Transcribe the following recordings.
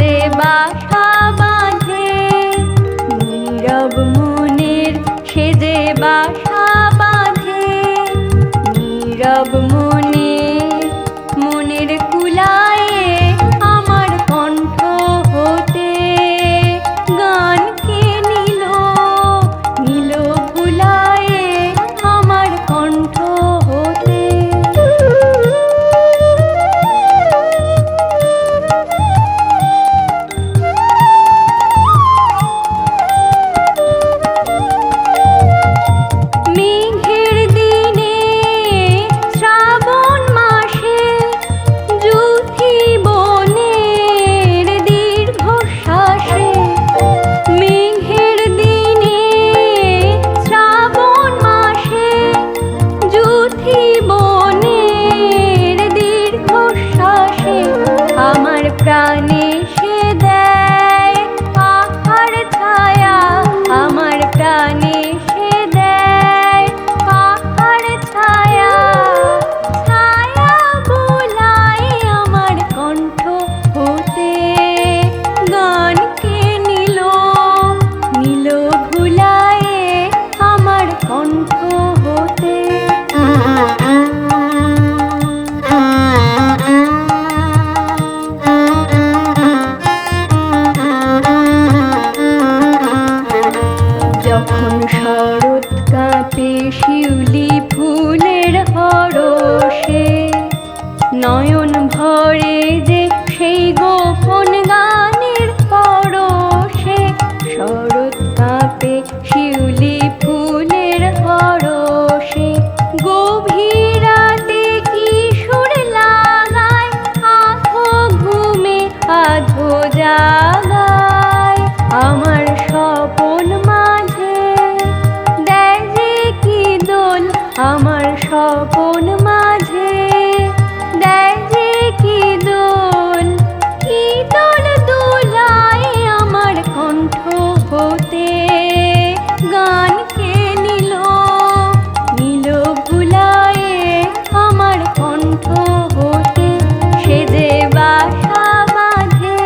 সেজে বাসা বাঁধে, নীরব মনের সেজে বাসা বাঁধে, নীরব মনের কুলায়ে আমার কণ্ঠ হতে গানকে নিল ভুলায়ে আমার কণ্ঠ হতে। মেঘের দিনে শ্রাবণ মাসে যুথি বনের দীর্ঘশ্বাসে, মেঘের দিনে শ্রাবণ মাসে যুথি বনের দীর্ঘশ্বাসে আমার প্রাণে সে দেয় পাহাড় ছায়া, আমার প্রাণে সে দেয় পাহাড় ছায়া, ছায়া বোলায় আমার কণ্ঠ হতে গানকে নিল ভুলায়ে আমার কণ্ঠ হতে। যখন শরৎ কাঁপে শিউলি ফুলের হরষে, নয়ন ভরে যে সেই গোপন গানের পরশে, শরৎ কাঁপে শিউলি ফুলের হরষে, গভীর রাতে কি সুর লাগায় আধো ঘুমে আধো জাগায় আমার স্বপন মাঝে, দেয় যে কি দোল আমার স্বপন মাঝে, দেয় যে কি দোল দোলায় আমার কণ্ঠ হতে গানকে নিল ভুলায়ে আমার কণ্ঠ হতে। সেজে বাসা বাঁধে,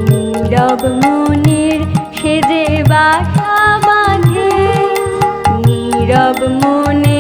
নীরব মনের সেজে বাসা বাঁধে, নীরব মনের